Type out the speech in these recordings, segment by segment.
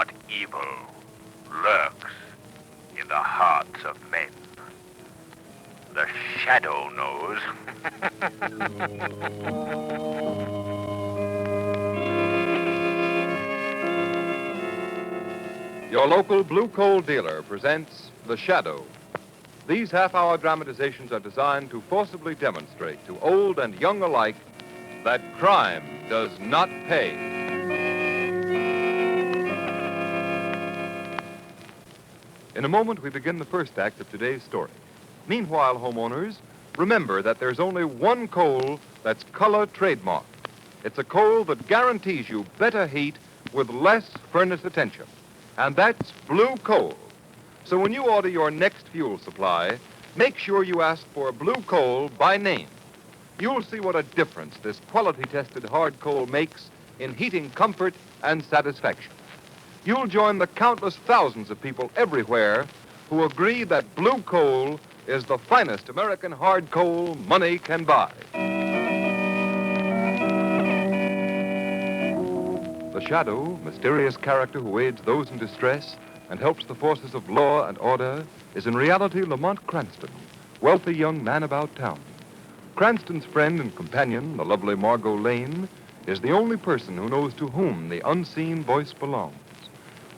what evil lurks in the hearts of men. The shadow knows. Your local blue coal dealer presents The Shadow. These half-hour dramatizations are designed to forcibly demonstrate to old and young alike that crime does not pay. In a moment, we begin the first act of today's story. Meanwhile, homeowners, remember that there's only one coal that's color trademarked. It's a coal that guarantees you better heat with less furnace attention. And that's blue coal. So when you order your next fuel supply, make sure you ask for blue coal by name. You'll see what a difference this quality-tested hard coal makes in heating comfort and satisfaction. You'll join the countless thousands of people everywhere who agree that blue coal is the finest American hard coal money can buy. The Shadow, mysterious character who aids those in distress and helps the forces of law and order, is in reality Lamont Cranston, wealthy young man about town. Cranston's friend and companion, the lovely Margot Lane, is the only person who knows to whom the unseen voice belongs.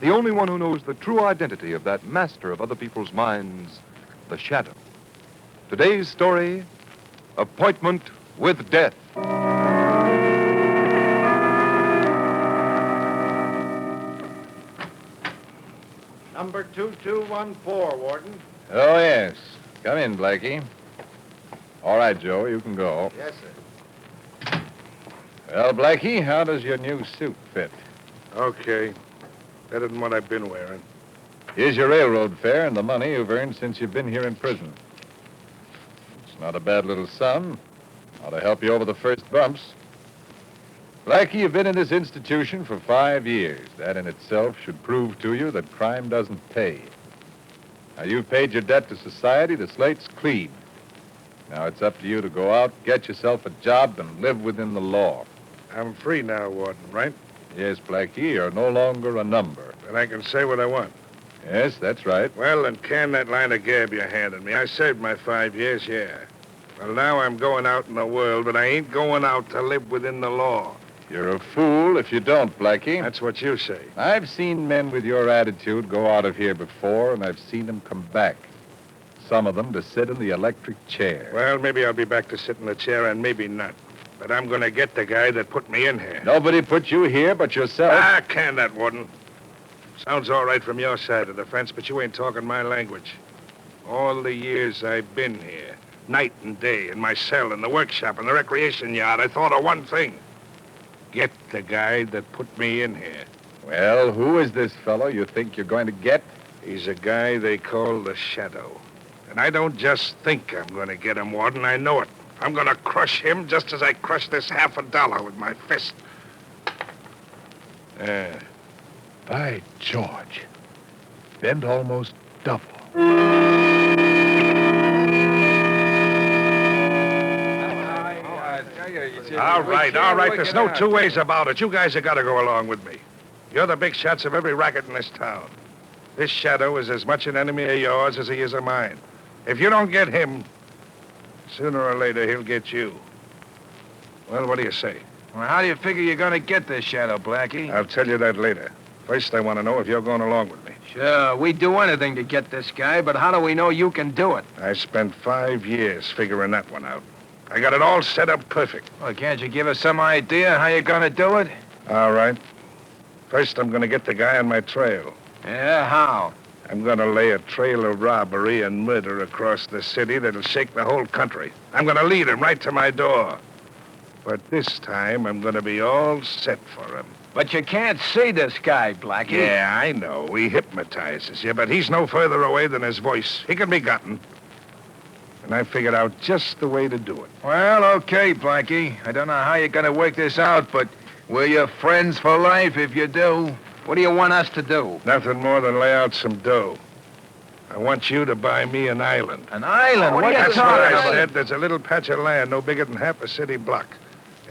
The only one who knows the true identity of that master of other people's minds, the Shadow. Today's story, Appointment with Death. Number 2214, Warden. Oh, yes. Come in, Blackie. All right, Joe, you can go. Yes, sir. Well, Blackie, how does your new suit fit? Okay. Better than what I've been wearing. Here's your railroad fare and the money you've earned since you've been here in prison. It's not a bad little sum. Ought to help you over the first bumps. Blackie, you've been in this institution for 5 years. That in itself should prove to you that crime doesn't pay. Now, you've paid your debt to society. The slate's clean. Now it's up to you to go out, get yourself a job, and live within the law. I'm free now, Warden, right? Yes, Blackie, you're no longer a number. And I can say what I want. Yes, that's right. Well, then can that line of gab you handed me. I served my 5 years, yeah. Well, now I'm going out in the world, but I ain't going out to live within the law. You're a fool if you don't, Blackie. That's what you say. I've seen men with your attitude go out of here before, and I've seen them come back. Some of them to sit in the electric chair. Well, maybe I'll be back to sit in the chair, and maybe not. But I'm going to get the guy that put me in here. Nobody put you here but yourself. Ah, can that, Warden. Sounds all right from your side of the fence, but you ain't talking my language. All the years I've been here, night and day, in my cell, in the workshop, in the recreation yard, I thought of one thing. Get the guy that put me in here. Well, who is this fellow you think you're going to get? He's a guy they call the Shadow. And I don't just think I'm going to get him, Warden. I know it. I'm going to crush him just as I crushed this $50 with my fist. By George. Bent almost double. All right. There's no two ways about it. You guys have got to go along with me. You're the big shots of every racket in this town. This Shadow is as much an enemy of yours as he is of mine. If you don't get him, sooner or later he'll get you. Well, what do you say? Well, how do you figure you're going to get this Shadow, Blackie? I'll tell you that later. First, I want to know if you're going along with me. Sure, we'd do anything to get this guy, but how do we know you can do it? I spent 5 years figuring that one out. I got it all set up perfect. Well, can't you give us some idea how you're going to do it? All right. First, I'm going to get the guy on my trail. Yeah, how? I'm going to lay a trail of robbery and murder across the city that'll shake the whole country. I'm going to lead him right to my door. But this time, I'm going to be all set for him. But you can't see this guy, Blackie. Yeah, I know. He hypnotizes you, but he's no further away than his voice. He can be gotten. And I figured out just the way to do it. Well, okay, Blackie. I don't know how you're going to work this out, but we're your friends for life if you do. What do you want us to do? Nothing more than lay out some dough. I want you to buy me an island. An island? What are you That's what talking I about? said. There's a little patch of land no bigger than half a city block.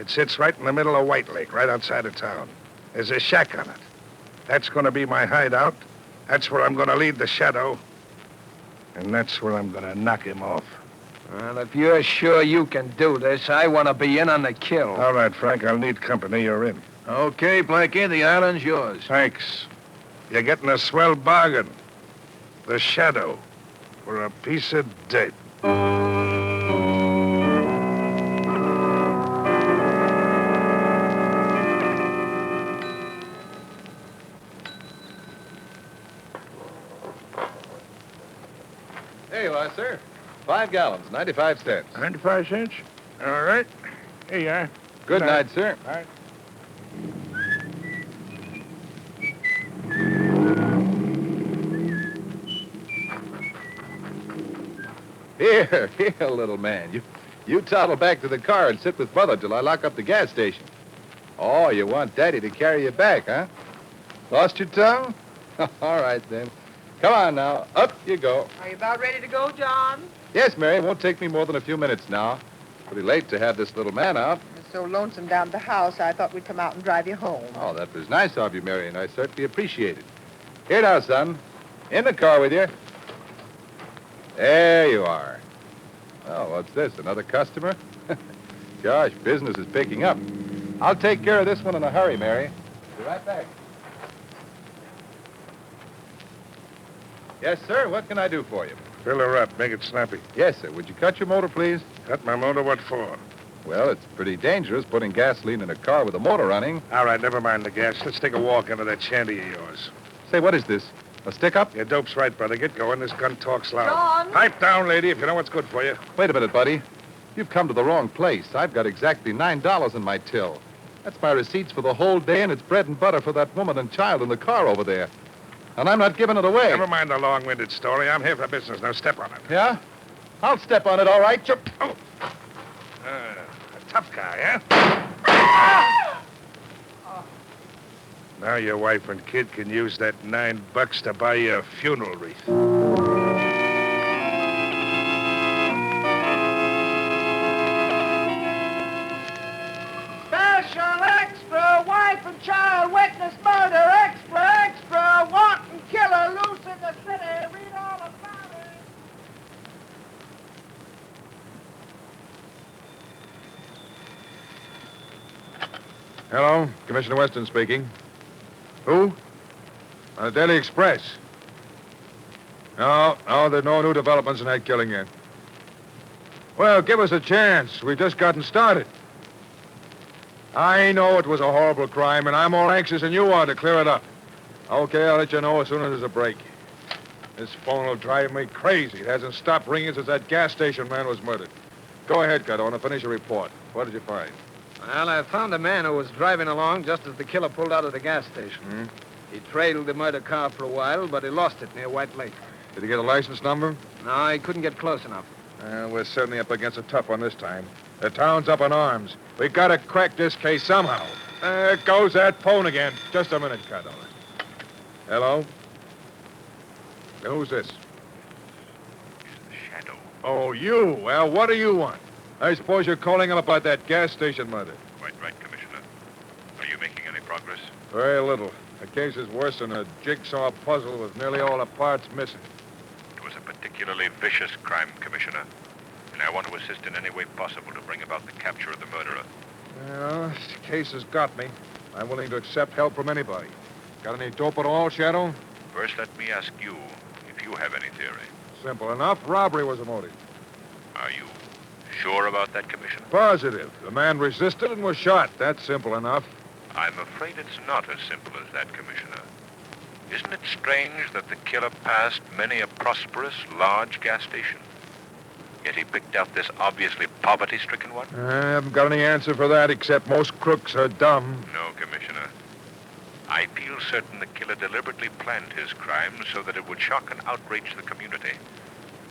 It sits right in the middle of White Lake, right outside of town. There's a shack on it. That's going to be my hideout. That's where I'm going to lead the Shadow. And that's where I'm going to knock him off. Well, if you're sure you can do this, I want to be in on the kill. All right, Frank, I'll need company. You're in. Okay, Blackie, the island's yours. Thanks. You're getting a swell bargain. The Shadow for a piece of dirt. There you are, sir. 5 gallons, 95 cents. 95 cents? All right. Here you are. Good night, sir. All right. Here, little man. You toddle back to the car and sit with Mother till I lock up the gas station. Oh, you want Daddy to carry you back, huh? Lost your tongue? All right, then. Come on now. Up you go. Are you about ready to go, John? Yes, Mary. It won't take me more than a few minutes now. Pretty late to have this little man out. It's so lonesome down at the house, I thought we'd come out and drive you home. Oh, that was nice of you, Mary, and I certainly appreciate it. Here now, son. In the car with you. There you are. Oh, what's this? Another customer? Gosh, business is picking up. I'll take care of this one in a hurry, Mary. Be right back. Yes, sir. What can I do for you? Fill her up. Make it snappy. Yes, sir. Would you cut your motor, please? Cut my motor. What for? Well, it's pretty dangerous putting gasoline in a car with a motor running. All right, never mind the gas. Let's take a walk into that shanty of yours. Say, what is this? A stick-up? Your dope's right, brother. Get going. This gun talks loud. John! Pipe down, lady, if you know what's good for you. Wait a minute, buddy. You've come to the wrong place. I've got exactly $9 in my till. That's my receipts for the whole day, and it's bread and butter for that woman and child in the car over there. And I'm not giving it away. Never mind the long-winded story. I'm here for business. Now step on it. Yeah? I'll step on it, all right. Oh. A tough guy, huh? Now your wife and kid can use that $9 to buy you a funeral wreath. Special extra, wife and child witness murder. Extra, wanton killer loose in the city. Read all about it. Hello, Commissioner Weston speaking. Who? The Daily Express. No, there's no new developments in that killing yet. Well, give us a chance. We've just gotten started. I know it was a horrible crime, and I'm more anxious than you are to clear it up. Okay, I'll let you know as soon as there's a break. This phone will drive me crazy. It hasn't stopped ringing since that gas station man was murdered. Go ahead, Cardona. Finish your report. What did you find? Well, I found a man who was driving along just as the killer pulled out of the gas station. He trailed the murder car for a while, but he lost it near White Lake. Did he get a license number? No, he couldn't get close enough. We're certainly up against a tough one this time. The town's up in arms. We gotta crack this case somehow. There goes that phone again. Just a minute, Cardona. Hello? Who's this? It's the Shadow. Oh, you. Well, what do you want? I suppose you're calling him about that gas station murder. Quite right, Commissioner. Are you making any progress? Very little. The case is worse than a jigsaw puzzle with nearly all the parts missing. It was a particularly vicious crime, Commissioner. And I want to assist in any way possible to bring about the capture of the murderer. Well, this case has got me. I'm willing to accept help from anybody. Got any dope at all, Shadow? First, let me ask you if you have any theory. Simple enough. Robbery was the motive. Are you sure about that, Commissioner? Positive. The man resisted and was shot. That's simple enough. I'm afraid it's not as simple as that, Commissioner. Isn't it strange that the killer passed many a prosperous, large gas station? Yet he picked out this obviously poverty-stricken one? I haven't got any answer for that, except most crooks are dumb. No, Commissioner. I feel certain the killer deliberately planned his crime so that it would shock and outrage the community.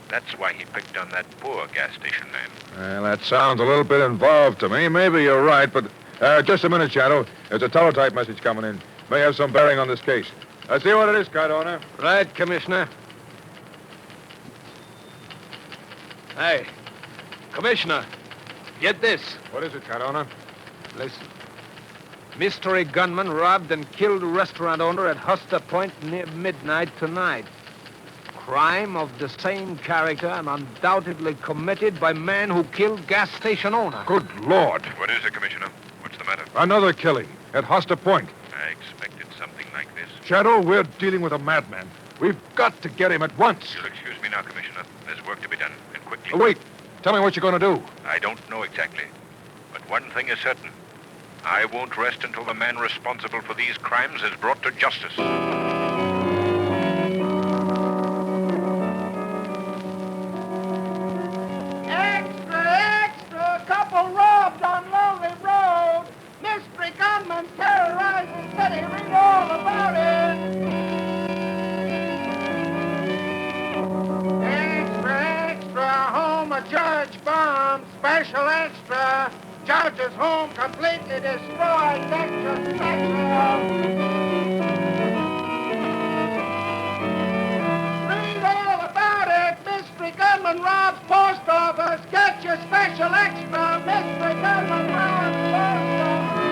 That's why he picked on that poor gas station man. Well, that sounds a little bit involved to me. Maybe you're right, but... just a minute, Shadow. There's a teletype message coming in. May have some bearing on this case. Let's see what it is, Cardona. Right, Commissioner. Hey, Commissioner, get this. What is it, Cardona? Listen. Mystery gunman robbed and killed restaurant owner at Huster Point near midnight tonight. Crime of the same character and undoubtedly committed by man who killed gas station owner. Good Lord. What is it, Commissioner? What's the matter? Another killing at Hoster Point. I expected something like this. Shadow, we're dealing with a madman. We've got to get him at once. You'll excuse me now, Commissioner. There's work to be done, and quickly. Oh, wait. Tell me what you're going to do. I don't know exactly. But one thing is certain. I won't rest until the man responsible for these crimes is brought to justice. Extra! Couple robbed on Lonely Road. Mystery gunman terrorizing city. Read all about it. Extra! Home a judge bomb. Special extra. Judge's home completely destroyed. Extra special. Read all about it. Mystery gunman robs post office. Get your special extra. Mystery gunman robs post office.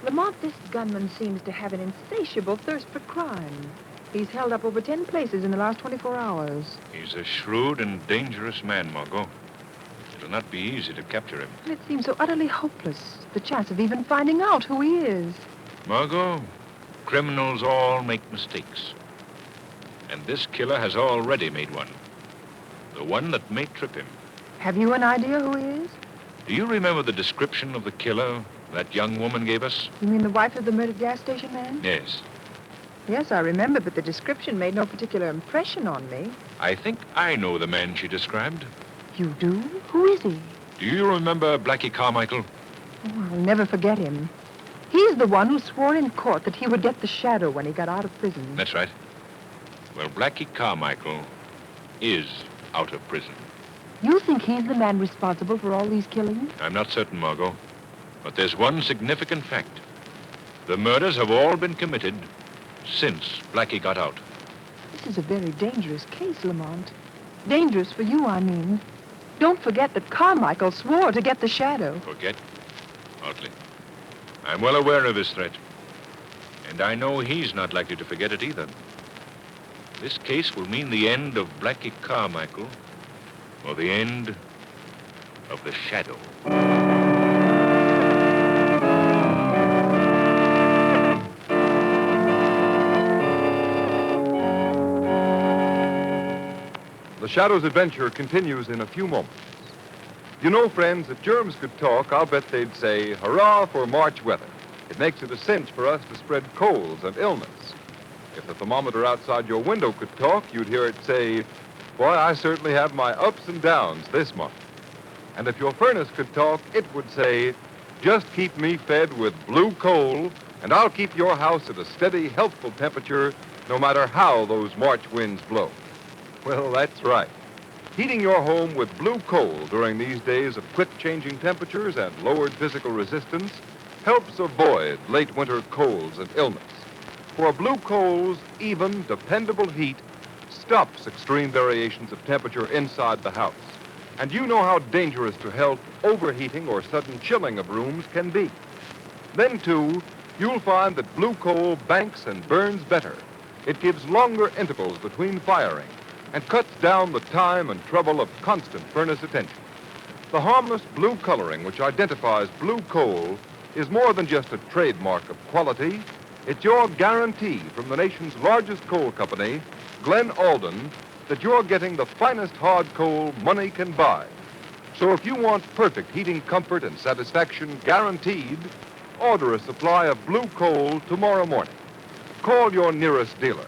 Lamont, this gunman seems to have an insatiable thirst for crime. He's held up over 10 places in the last 24 hours. He's a shrewd and dangerous man, Margot. It'll not be easy to capture him. And it seems so utterly hopeless, the chance of even finding out who he is. Margot, criminals all make mistakes. And this killer has already made one. The one that may trip him. Have you an idea who he is? Do you remember the description of the killer that young woman gave us? You mean the wife of the murdered gas station man? Yes. Yes, I remember, but the description made no particular impression on me. I think I know the man she described. You do? Who is he? Do you remember Blackie Carmichael? Oh, I'll never forget him. He's the one who swore in court that he would get the shadow when he got out of prison. That's right. Well, Blackie Carmichael is out of prison. You think he's the man responsible for all these killings? I'm not certain, Margot. But there's one significant fact. The murders have all been committed since Blackie got out. This is a very dangerous case, Lamont. Dangerous for you, I mean. Don't forget that Carmichael swore to get the shadow. Forget? Hardly. I'm well aware of his threat. And I know he's not likely to forget it either. This case will mean the end of Blackie Carmichael, or the end of the shadow. The Shadow's adventure continues in a few moments. You know, friends, if germs could talk, I'll bet they'd say, hurrah for March weather. It makes it a cinch for us to spread colds and illness. If the thermometer outside your window could talk, you'd hear it say, boy, I certainly have my ups and downs this month. And if your furnace could talk, it would say, just keep me fed with blue coal, and I'll keep your house at a steady, healthful temperature, no matter how those March winds blow. Well, that's right. Heating your home with blue coal during these days of quick-changing temperatures and lowered physical resistance helps avoid late winter colds and illness. For blue coal's even, dependable heat stops extreme variations of temperature inside the house. And you know how dangerous to health overheating or sudden chilling of rooms can be. Then, too, you'll find that blue coal banks and burns better. It gives longer intervals between firing and cuts down the time and trouble of constant furnace attention. The harmless blue coloring which identifies blue coal is more than just a trademark of quality. It's your guarantee from the nation's largest coal company, Glen Alden, that you're getting the finest hard coal money can buy. So if you want perfect heating comfort and satisfaction guaranteed, order a supply of blue coal tomorrow morning. Call your nearest dealer.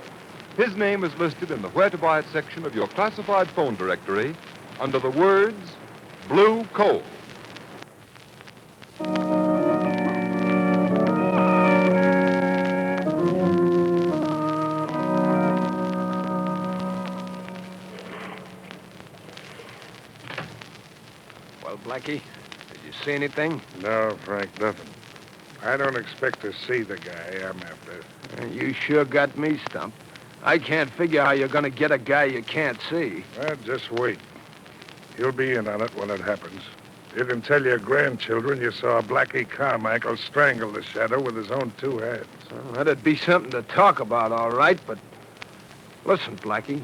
His name is listed in the Where to Buy It section of your classified phone directory under the words Blue Coal. Well, Blackie, did you see anything? No, Frank, nothing. I don't expect to see the guy I'm after. You sure got me stumped. I can't figure how you're gonna get a guy you can't see. Well, just wait. You'll be in on it when it happens. You can tell your grandchildren you saw Blackie Carmichael strangle the shadow with his own 2 hands. Well, that'd be something to talk about, all right, but... Listen, Blackie.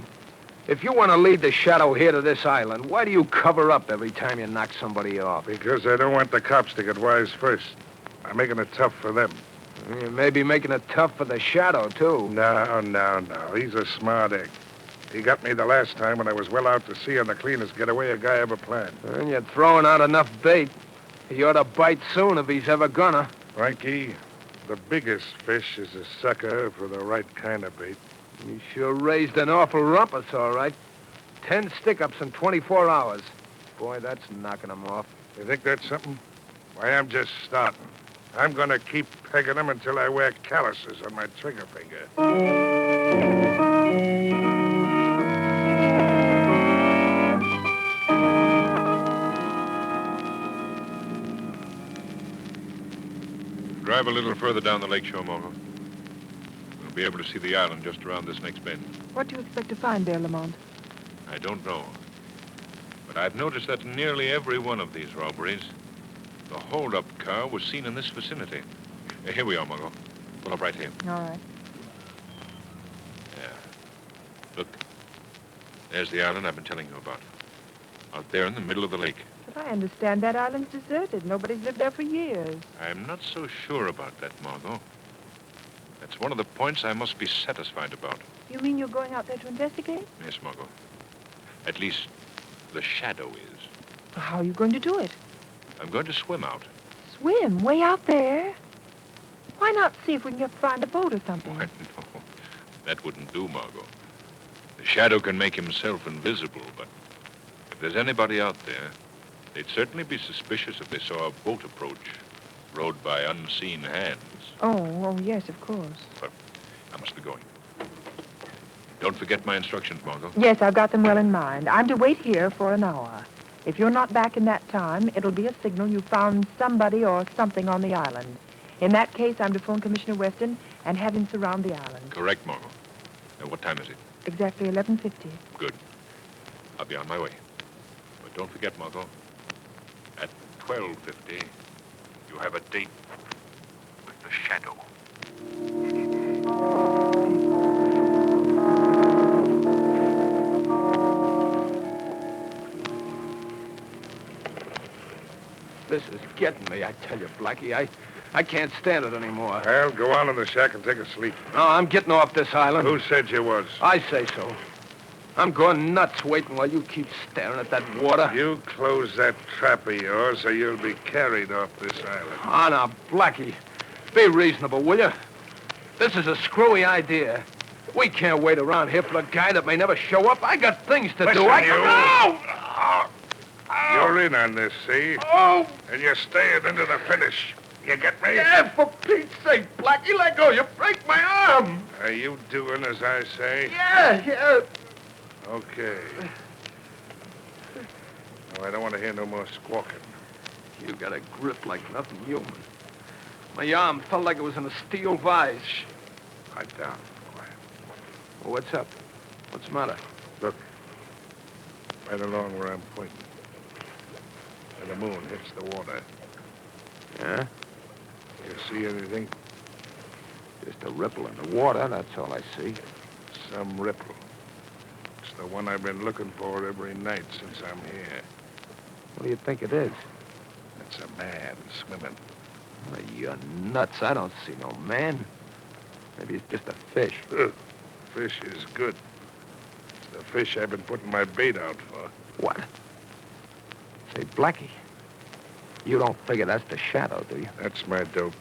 If you want to lead the shadow here to this island, why do you cover up every time you knock somebody off? Because I don't want the cops to get wise first. I'm making it tough for them. You may be making it tough for the shadow, too. No. He's a smart egg. He got me the last time when I was well out to sea on the cleanest getaway a guy ever planned. And you're throwing out enough bait. He ought to bite soon if he's ever gonna. Frankie, the biggest fish is a sucker for the right kind of bait. You sure raised an awful rumpus, all right. 10 stick-ups in 24 hours. Boy, that's knocking him off. You think that's something? Why, I'm just starting. I'm gonna keep pegging them until I wear calluses on my trigger finger. Drive a little further down the lakeshore, Morgan. We'll be able to see the island just around this next bend. What do you expect to find there, Lamont? I don't know. But I've noticed that in nearly every one of these robberies, the hold-up car was seen in this vicinity. Here we are, Margot. Pull up right here. All right. Yeah. Look. There's the island I've been telling you about. Out there in the middle of the lake. But I understand that island's deserted. Nobody's lived there for years. I'm not so sure about that, Margot. That's one of the points I must be satisfied about. You mean you're going out there to investigate? Yes, Margot. At least, the shadow is. How are you going to do it? I'm going to swim out. Swim? Way out there? Why not see if we can find a boat or something? Why, no. That wouldn't do, Margot. The shadow can make himself invisible, but if there's anybody out there, they'd certainly be suspicious if they saw a boat approach, rowed by unseen hands. Oh, yes, of course. But I must be going. Don't forget my instructions, Margot. Yes, I've got them well in mind. I'm to wait here for an hour. If you're not back in that time, it'll be a signal you found somebody or something on the island. In that case, I'm to phone Commissioner Weston and have him surround the island. Correct, Margot. What time is it? Exactly 11:50. Good. I'll be on my way. But don't forget, Margot, at 12:50, you have a date with the shadow. This is getting me, I tell you, Blackie. I can't stand it anymore. Well, go on in the shack and take a sleep. No, I'm getting off this island. Who said you was? I say so. I'm going nuts waiting while you keep staring at that water. You close that trap of yours or you'll be carried off this island. Oh, now, Blackie, be reasonable, will you? This is a screwy idea. We can't wait around here for a guy that may never show up. I got things to do. You're in on this, see? Oh! And you're staying into the finish. You get me? Yeah, for Pete's sake, Blackie, let go. You break my arm. Are you doing as I say? Yeah. Okay. No, I don't want to hear no more squawking. You got a grip like nothing human. My arm felt like it was in a steel vise. Pipe down. Quiet. Well, what's up? What's the matter? Look. Right along where I'm pointing. And the moon hits the water. Yeah? You see anything? Just a ripple in the water, that's all I see. Some ripple. It's the one I've been looking for every night since I'm here. What do you think it is? It's a man swimming. Oh, you're nuts. I don't see no man. Maybe it's just a fish. Fish is good. It's the fish I've been putting my bait out for. What? Say, Blackie, you don't figure that's the shadow, do you? That's my dope.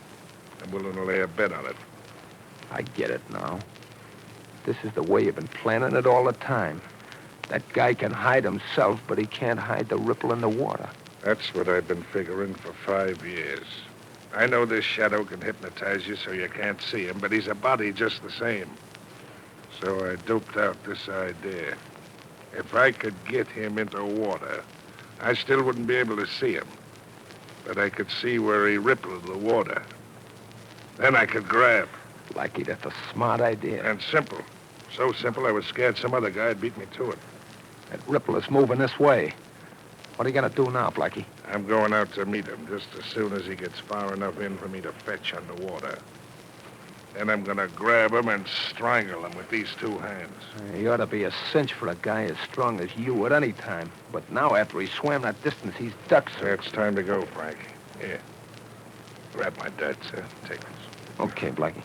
I'm willing to lay a bet on it. I get it now. This is the way you've been planning it all the time. That guy can hide himself, but he can't hide the ripple in the water. That's what I've been figuring for 5 years. I know this shadow can hypnotize you so you can't see him, but he's a body just the same. So I doped out this idea. If I could get him into water, I still wouldn't be able to see him. But I could see where he rippled the water. Then I could grab. Blackie, that's a smart idea. And simple. So simple, I was scared some other guy'd beat me to it. That ripple is moving this way. What are you gonna do now, Blackie? I'm going out to meet him just as soon as he gets far enough in for me to fetch underwater. Then I'm gonna grab him and strangle him with these two hands. He ought to be a cinch for a guy as strong as you at any time. But now, after he swam that distance, he's ducks. It's time to go, Frank. Here. Grab my darts, sir. Take this. Okay, Blackie.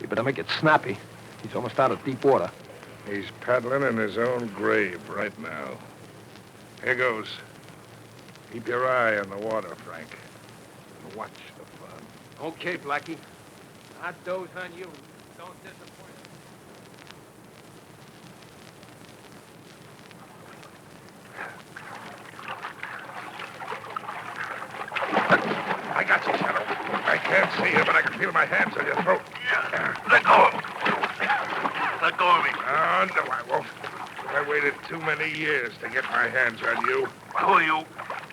You better make it snappy. He's almost out of deep water. He's paddling in his own grave right now. Here goes. Keep your eye on the water, Frank. And watch the fun. Okay, Blackie. I doze on you. Don't disappoint. I got you, Shadow. I can't see you, but I can feel my hands on your throat. Let go. Let go of me. Oh, no, I won't. I waited too many years to get my hands on you. Who are you?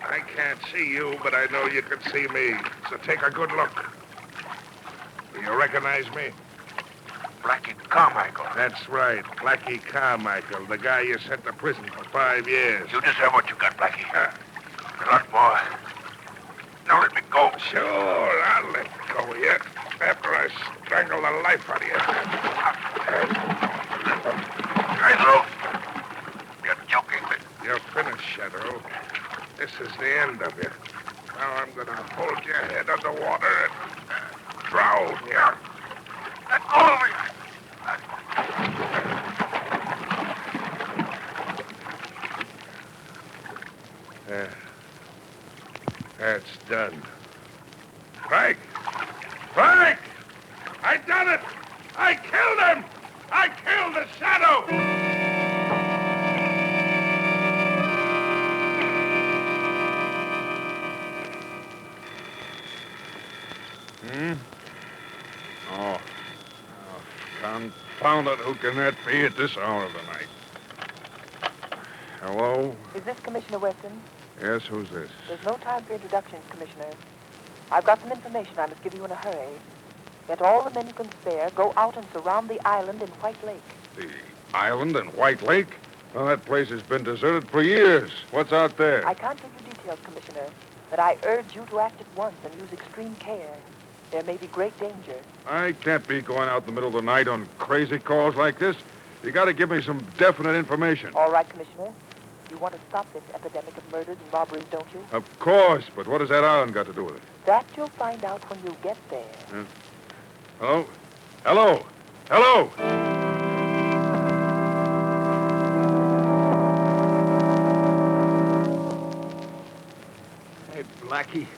I can't see you, but I know you can see me. So take a good look. Do you recognize me? Blackie Carmichael. That's right. Blackie Carmichael, the guy you sent to prison for 5 years. You deserve what you got, Blackie. A lot more. Now let me go. Sure, I'll let go of you after I strangle the life out of you. Pedro. You're joking me. You're finished, Shadow. This is the end of you. Now I'm going to hold your head underwater and drown you. Let go of me. That's done. Frank! Frank! I done it! I killed him! I killed the Shadow! Oh. Confound it, who can that be at this hour of the night? Hello? Is this Commissioner Weston? Yes, who's this? There's no time for introductions, Commissioner. I've got some information I must give you in a hurry. Get all the men you can spare, go out and surround the island in White Lake. The island in White Lake? Well, that place has been deserted for years. What's out there? I can't give you details, Commissioner, but I urge you to act at once and use extreme care. There may be great danger. I can't be going out in the middle of the night on crazy calls like this. You got to give me some definite information. All right, Commissioner. You want to stop this epidemic of murders and robberies, don't you? Of course, but what has that island got to do with it? That you'll find out when you get there. Hello? Hello? Hello? Hey, Blackie,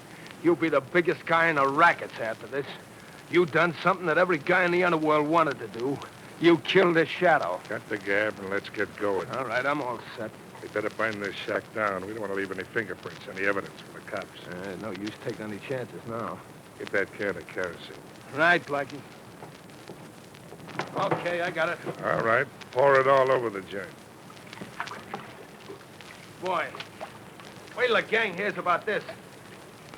you'll be the biggest guy in the rackets after this. You done something that every guy in the underworld wanted to do. You killed a Shadow. Cut the gab and let's get going. All right, I'm all set. We better bind this shack down. We don't want to leave any fingerprints, any evidence for the cops. No use taking any chances now. Get that can of kerosene. Right, Blackie. Okay, I got it. All right. Pour it all over the joint. Boy, wait till the gang hears about this.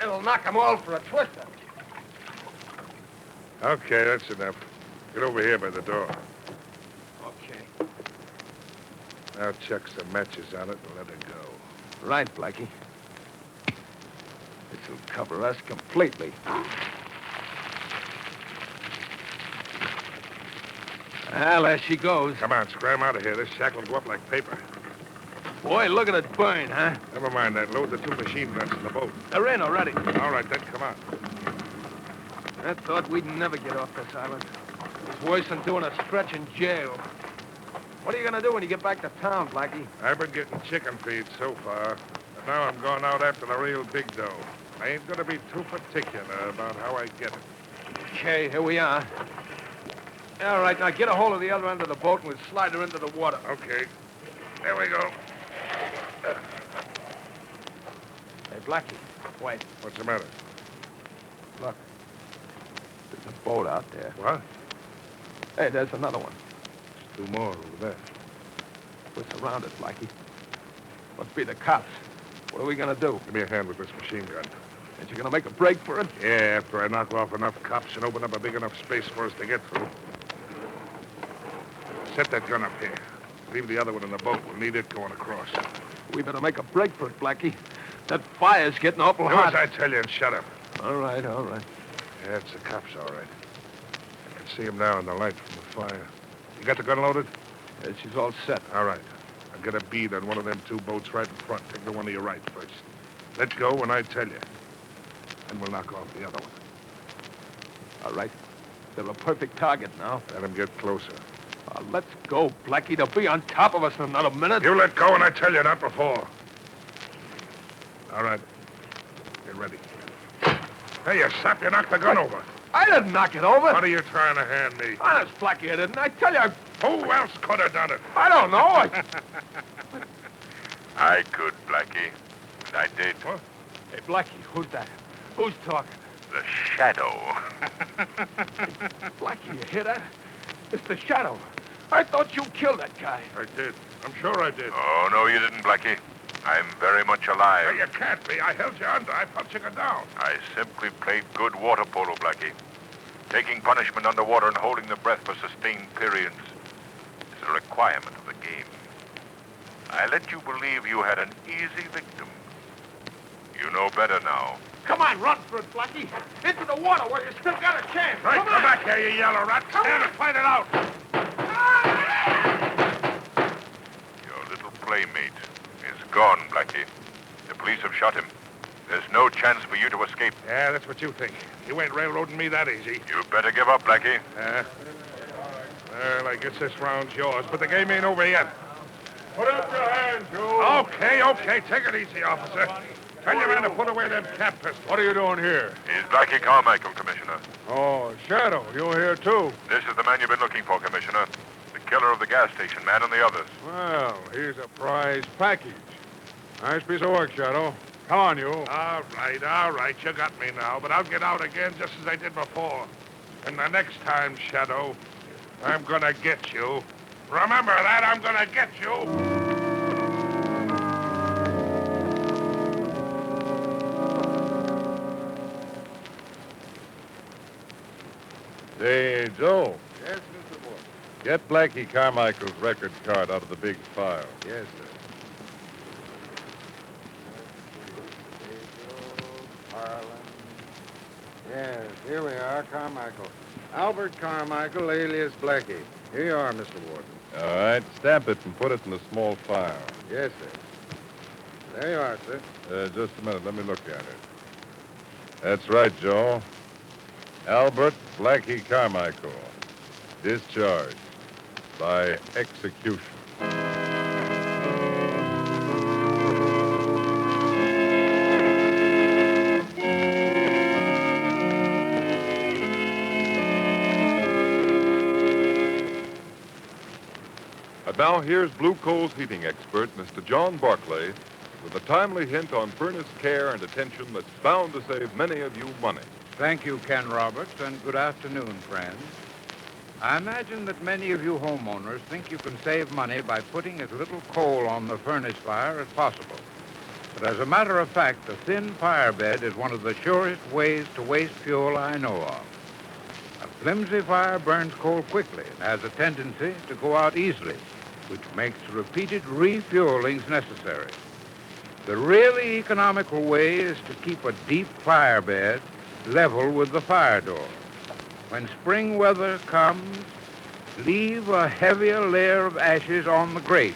It'll knock them all for a twister. Okay, that's enough. Get over here by the door. Okay. Now chuck some matches on it and let it go. Right, Blackie. This'll cover us completely. Well, there she goes. Come on, scram out of here. This shack will go up like paper. Boy, look at it burn, huh? Never mind that. Load the 2 machine guns in the boat. They're in already. All right, then come on. I thought we'd never get off this island. It's worse than doing a stretch in jail. What are you going to do when you get back to town, Blackie? I've been getting chicken feed so far, but now I'm going out after the real big dough. I ain't going to be too particular about how I get it. Okay, here we are. All right, now get a hold of the other end of the boat and we'll slide her into the water. Okay. There we go. Hey, Blackie, wait. What's the matter? Look. There's a boat out there. What? Hey, there's another one. There's 2 more over there. We're surrounded, Blackie. Must be the cops. What are we going to do? Give me a hand with this machine gun. Ain't you going to make a break for it? Yeah, after I knock off enough cops and open up a big enough space for us to get through. Set that gun up here. Leave the other one in the boat. We'll need it going across. We better make a break for it, Blackie. That fire's getting awful Do hot. as I tell you and shut up. All right, all right. Yeah, it's the cops, all right. I can see them now in the light from the fire. You got the gun loaded? Yeah, she's all set. All right. I'll get a bead on one of them two boats right in front. Take the one to your right first. Let go when I tell you. And we'll knock off the other one. All right. They're a perfect target now. Let them get closer. Let's go, Blackie. They'll be on top of us in another minute. You let go when I tell you, not before. All right. Get ready. Hey, you sap, you knocked the gun over. I didn't knock it over. What are you trying to hand me? Honest, Blackie, I didn't. I tell you, Who else could have done it? I don't know. I could, Blackie. And I did. What? Hey, Blackie, who's that? Who's talking? The Shadow. Blackie, you hear that? It's the Shadow. I thought you killed that guy. I did. I'm sure I did. Oh, no, you didn't, Blackie. I'm very much alive. Well, you can't be. I held you under. I felt you go down. I simply played good water polo, Blackie. Taking punishment underwater and holding the breath for sustained periods is a requirement of the game. I let you believe you had an easy victim. You know better now. Come on, run for it, Blackie. Into the water where you still got a chance. Right, come back here, you yellow rat. Stand and fight it out. Your little playmate is gone, Blackie. The police have shot him. There's no chance for you to escape. Yeah, that's what you think. You ain't railroading me that easy. You better give up, Blackie. Well, I guess this round's yours, but the game ain't over yet. Put up your hands, Joe. Okay. Take it easy, officer. Tell your man to put away them cap pistols. What are you doing here? He's Blackie Carmichael, Commissioner. Oh, Shadow, you're here, too. This is the man you've been looking for, Commissioner. The killer of the gas station man and the others. Well, here's a prize package. Nice piece of work, Shadow. Come on, you. All right. You got me now, but I'll get out again just as I did before. And the next time, Shadow, I'm gonna get you. Remember that, I'm gonna get you. Say, Joe, Yes, Mr. Moore. get Blackie Carmichael's record card out of the big file. Yes, sir. Yes, here we are, Carmichael. Albert Carmichael, alias Blackie. Here you are, Mr. Warden. All right, stamp it and put it in the small file. Yes, sir. There you are, sir. Just a minute, let me look at it. That's right, Joe. Albert Blackie Carmichael, discharged by execution. And now here's Blue Coal's heating expert, Mr. John Barclay, with a timely hint on furnace care and attention that's bound to save many of you money. Thank you, Ken Roberts, and good afternoon, friends. I imagine that many of you homeowners think you can save money by putting as little coal on the furnace fire as possible. But as a matter of fact, a thin fire bed is one of the surest ways to waste fuel I know of. A flimsy fire burns coal quickly and has a tendency to go out easily, which makes repeated refuelings necessary. The really economical way is to keep a deep fire bed level with the fire door. When spring weather comes, leave a heavier layer of ashes on the grates.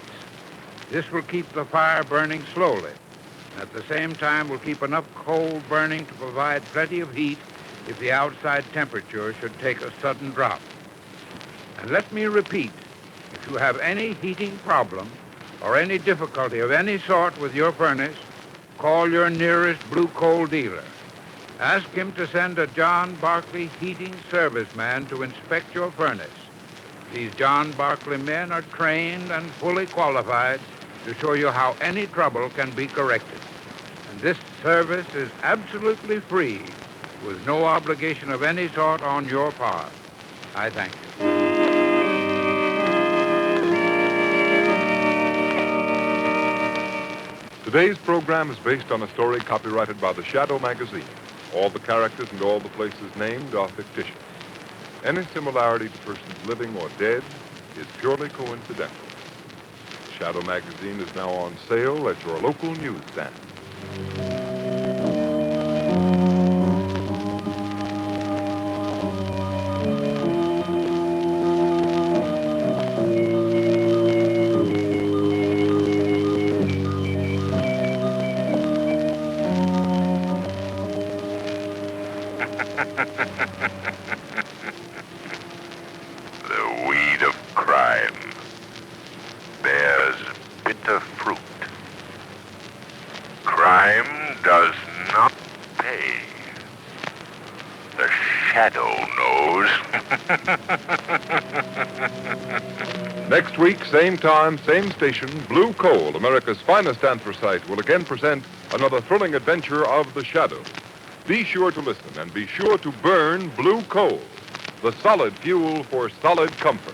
This will keep the fire burning slowly. At the same time, will keep enough coal burning to provide plenty of heat if the outside temperature should take a sudden drop. And let me repeat, if you have any heating problem or any difficulty of any sort with your furnace, call your nearest blue coal dealer. Ask him to send a John Barclay heating serviceman to inspect your furnace. These John Barclay men are trained and fully qualified to show you how any trouble can be corrected. And this service is absolutely free, with no obligation of any sort on your part. I thank you. Today's program is based on a story copyrighted by the Shadow magazine. All the characters and all the places named are fictitious. Any similarity to persons living or dead is purely coincidental. Shadow magazine is now on sale at your local newsstand. The weed of crime bears bitter fruit. Crime does not pay. The shadow knows. Next week, same time, same station, Blue Coal, America's finest anthracite, will again present another thrilling adventure of the shadow. Be sure to listen and be sure to burn Blue Coal, the solid fuel for solid comfort.